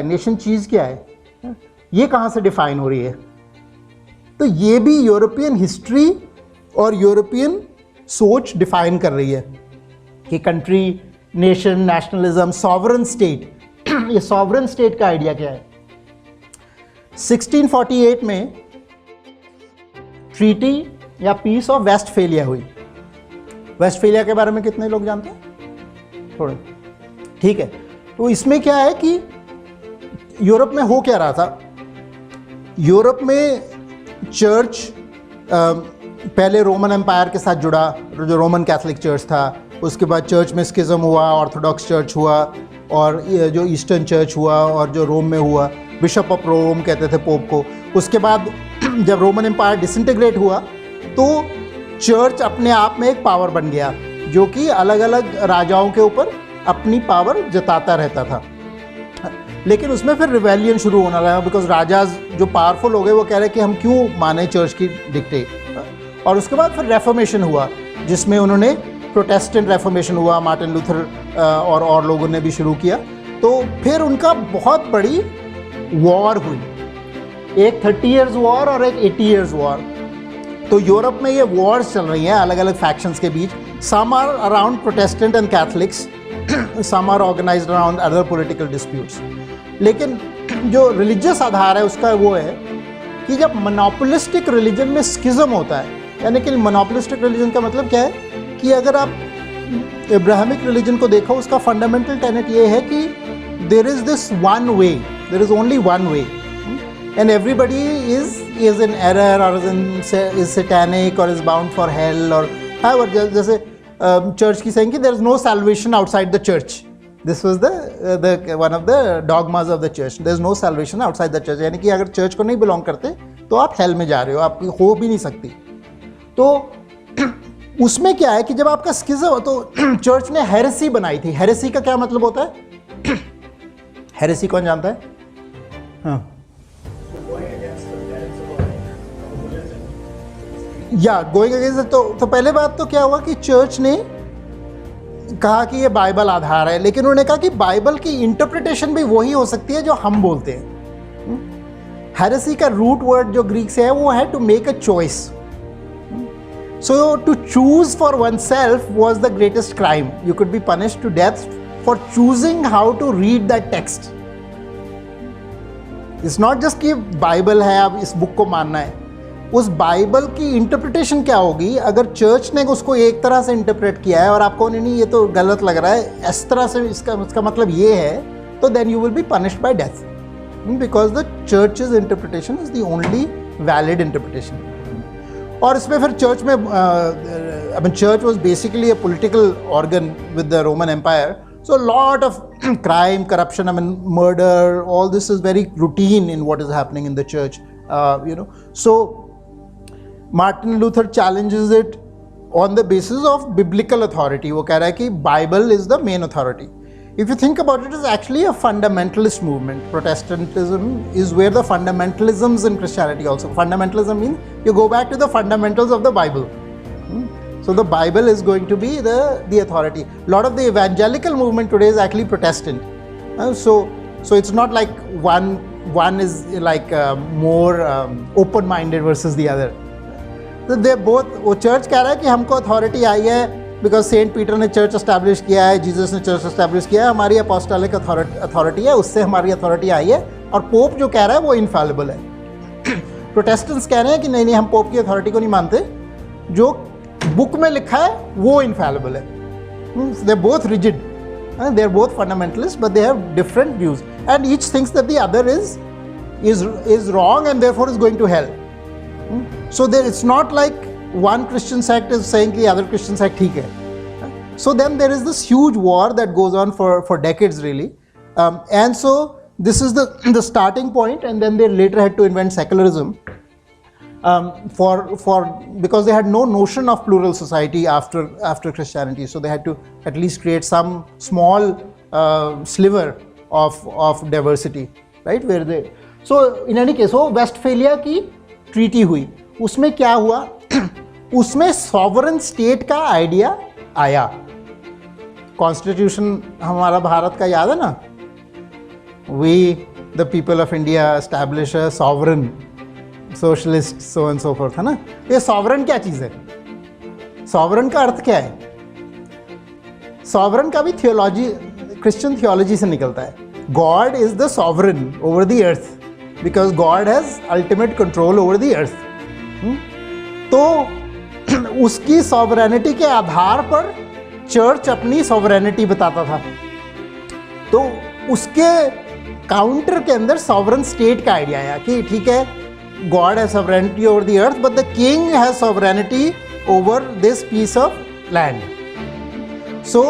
Nation चीज़ क्या है, ये कहाँ से डिफाइन हो रही है? तो ये भी यूरोपियन हिस्ट्री और यूरोपियन सोच डिफाइन कर रही है कि country, nation, nationalism, sovereign state. ये सॉवरन स्टेट का आइडिया क्या है? 1648 में ट्रीटी या पीस ऑफ वेस्टफेलिया हुई। वेस्टफेलिया के बारे में कितने लोग जानते हैं? थोड़े, ठीक है। तो इसमें क्या है कि यूरोप में हो क्या रहा था? यूरोप में चर्च पहले रोमन एम्पायर के साथ जुड़ा, जो रोमन कैथोलिक चर्च था। उसके बाद चर्च में स्किज्म हुआ, ऑर्थोडॉक्स चर्च हुआ, और ये जो ईस्टर्न चर्च हुआ, और जो रोम में हुआ, बिशप ऑफ रोम कहते थे पोप को। उसके बाद जब रोमन एम्पायर डिसइंटीग्रेट हुआ तो चर्च अपने आप में एक पावर बन गया, जो कि अलग अलग राजाओं के ऊपर अपनी पावर जताता रहता था। लेकिन उसमें फिर रिवेलियन शुरू होना लगा, बिकॉज राजा जो पावरफुल हो गए वो कह रहे कि हम क्यों माने चर्च की डिक्टेट। और उसके बाद फिर रेफॉर्मेशन हुआ, जिसमें उन्होंने प्रोटेस्टेंट रेफॉर्मेशन हुआ, मार्टिन लूथर और लोगों ने भी शुरू किया। तो फिर उनका बहुत बड़ी वॉर हुई, एक 30 ईयर्स वॉर और एक 80 ईयर्स वॉर। तो यूरोप में ये वॉर्स चल रही हैं अलग अलग फैक्शंस के बीच। Some are around Protestant and Catholics, some are organised around other political disputes. लेकिन जो रिलीजियस आधार है उसका वो है कि जब मोनोपोलिस्टिक रिलीजन में स्किज्म होता है, यानी कि मोनोपोलिस्टिक रिलीजन का मतलब क्या है कि अगर आप इब्राहिमिक रिलीजन को देखो, उसका फंडामेंटल टेनेट ये है कि there is this one way, there is only one way, and everybody is in error और इज सैटानिक और इज बाउंड फॉर हेल। और जैसे चर्च की सेइंग कि there is no salvation outside the church. This was the one of the dogmas of the church, there is no salvation outside the church, यानी कि अगर church को नहीं belong करते तो आप हेल में जा रहे हो, आपकी हो भी नहीं सकती। तो उसमें क्या है कि जब आपका स्किज्म, तो चर्च ने हेरेसी बनाई थी। हेरेसी का क्या मतलब होता है? हेरेसी कौन जानता है? हाँ, या गोइंग अगेंस्ट। तो पहले बात तो क्या हुआ कि चर्च ने कहा कि ये बाइबल आधार है, लेकिन उन्होंने कहा कि बाइबल की इंटरप्रिटेशन भी वही हो सकती है जो हम बोलते हैं। हेरेसी का रूट वर्ड जो ग्रीक से है वो है to make a choice. So to choose for oneself was the greatest crime. You could be punished to death for choosing how to read that text. It's not just कि Bible है, आप इस book को मानना है। उस Bible की interpretation क्या होगी अगर चर्च ने उसको एक तरह से इंटरप्रेट किया है और आपको नहीं ये तो गलत लग रहा है, इस तरह से इसका मतलब ये है, तो then you will be punished by death, because the church's interpretation is the only valid interpretation. और इसमें फिर चर्च में, I mean church was basically a political organ with the Roman Empire, so a lot of crime, corruption, I mean murder, all this is very routine in what is happening in the church, so Martin Luther challenges it on the basis of biblical authority. वो कह रहा है कि Bible is the main authority. If you think about it, it's actually a fundamentalist movement. Protestantism is where the fundamentalisms in Christianity also. Fundamentalism means you go back to the fundamentals of the Bible. So the Bible is going to be the authority. A lot of the evangelical movement today is actually Protestant. So it's not like one is like more open-minded versus the other. So they both, वो church कह रहा है कि हमको authority आई है because Saint Peter ने church establish किया है, जीसस ने चर्च एस्टैब्लिश किया है, हमारी अपोस्टोलिक अथॉरिटी है, उससे हमारी अथॉरिटी आई है, और पोप जो कह रहा है वो इनफैलिबल है। प्रोटेस्टेंट्स कह रहे हैं कि नहीं हम पोप की अथॉरिटी को नहीं मानते, जो बुक में लिखा है वो इनफैलिबल है। They are both rigid, they are both fundamentalist, but they have different views and each thinks that the other is wrong and therefore is going to hell. So it's not like one Christian sect is saying the other Christian sect ठीक है. So then there is this huge war that goes on for decades really, and so this is the starting point, and then they later had to invent secularism because they had no notion of plural society after Christianity, so they had to at least create some small sliver of diversity, right, where they. So in any case, so Westphalia की treaty हुई, उसमें क्या हुआ, उसमें sovereign state का idea आया। Constitution हमारा भारत का याद है ना, we the people of India establish a sovereign socialist so and so forth, है ना? ये sovereign क्या चीज़ है? sovereign का अर्थ क्या है? sovereign का भी theology, Christian theology से निकलता है. God is the sovereign over the earth because God has ultimate control over the earth. तो उसकी sovereignty के आधार पर चर्च अपनी sovereignty बताता था. तो उसके काउंटर के अंदर सॉवरन स्टेट का आइडिया आया कि ठीक है, God has sovereignty over the earth but the king has sovereignty over this piece of land. So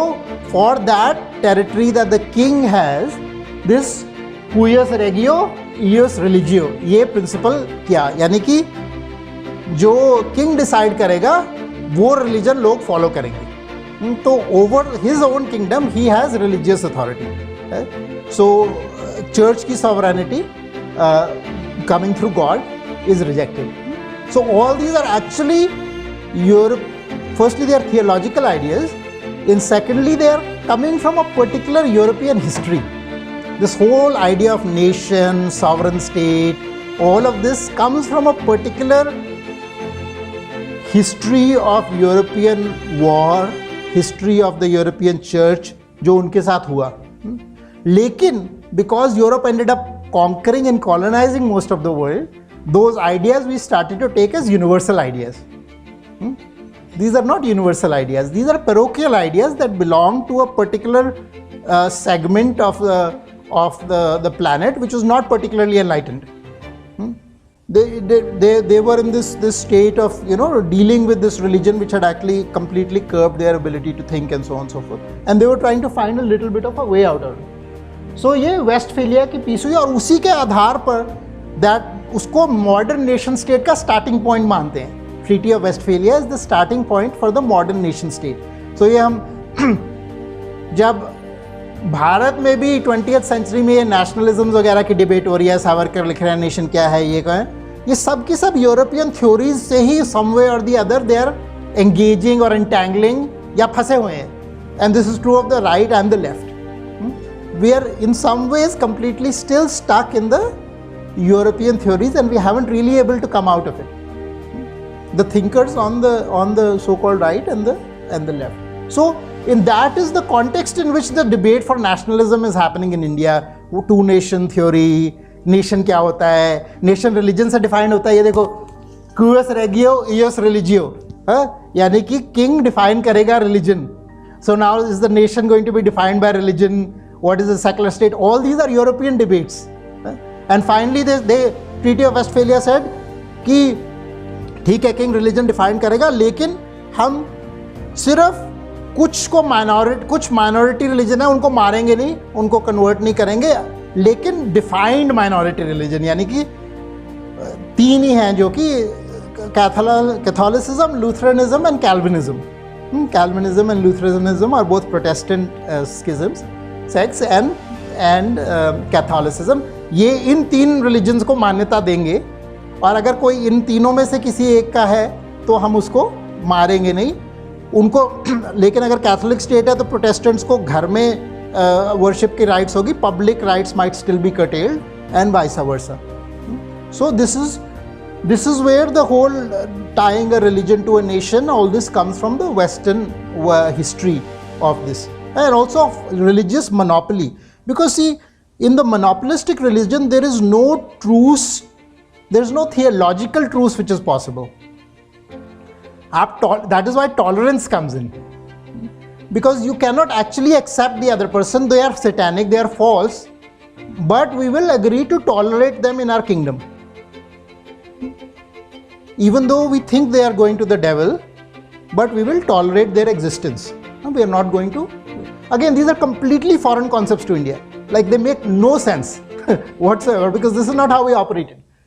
for that territory that the king has this हुइयस रेगियो इयस रिलीजियो, ये प्रिंसिपल किया, यानी कि जो किंग डिसाइड करेगा वो रिलीजन लोग फॉलो करेंगे. तो over his own kingdom he has religious authority. So church की sovereignty coming through God is rejected. So all these are actually firstly they are theological ideas, and secondly they are coming from a particular European history. This whole idea of nation, sovereign state, all of this comes from a particular history of European war, history of the European church जो उनके साथ हुआ. लेकिन because Europe ended up conquering and colonizing most of the world, those ideas we started to take as universal ideas. These are not universal ideas. These are parochial ideas that belong to a particular segment of the planet which was not particularly enlightened. They were in this state of dealing with this religion which had actually completely curbed their ability to think and so on and so forth, and they were trying to find a little bit of a way out of it. So ये Westphalia की peace हुई और उसी के आधार पर that उसको modern nation state का स्टार्टिंग पॉइंट मानते हैं. Treaty of Westphalia is the starting point for the modern nation state. So ये हम जब भारत में भी 20th सेंचुरी में ये नेशनलिज्म वगैरह की डिबेट हो रही है, सावरकर लिख रहे हैं नेशन क्या है, ये कहें, ये सब की सब यूरोपियन थ्योरीज से ही सम वे और the other they are engaging और एंटैंगलिंग या फंसे हुए हैं. And this is true of the right and the left. We are in some ways completely still stuck in the European theories and we haven't really able to come out of it. The thinkers on the so-called right and the left. So in that is the context in which the debate for nationalism is happening in India. Two nation theory, nation क्या होता है, nation religion से defined होता है. ये देखो cuius regio ius religio, यानी कि king define करेगा religion. So now is the nation going to be defined by religion? What is a secular state? All these are European debates. And finally they Treaty of Westphalia said कि ठीक है king religion define करेगा, लेकिन हम सिर्फ कुछ minority religion है उनको मारेंगे नहीं, उनको कन्वर्ट नहीं करेंगे, लेकिन डिफाइंड माइनॉरिटी रिलीजन यानी कि 3 ही हैं जो कि Catholicism, Lutheranism and Calvinism. Calvinism and Lutheranism are both Protestant schisms, sects and Catholicism. ये इन 3 रिलीजन्स को मान्यता देंगे और अगर कोई इन तीनों में से किसी एक का है तो हम उसको मारेंगे नहीं उनको. लेकिन अगर कैथोलिक स्टेट है तो प्रोटेस्टेंट्स को घर में वर्शिप की राइट्स होगी, public rights might still be curtailed and vice versa. So this is where the whole tying a religion to a nation, all this comes from the Western history of this, and also of religious monopoly. Because see, in the monopolistic religion there is no truce, there is no theological truce which is possible. That is why tolerance comes in, because you cannot actually accept the other person, they are satanic, they are false, but we will agree to tolerate them in our kingdom. Even though we think they are going to the devil, but we will tolerate their existence. We are not going to. Again, these are completely foreign concepts to India. Like they make no sense whatsoever, because this is not how we operate.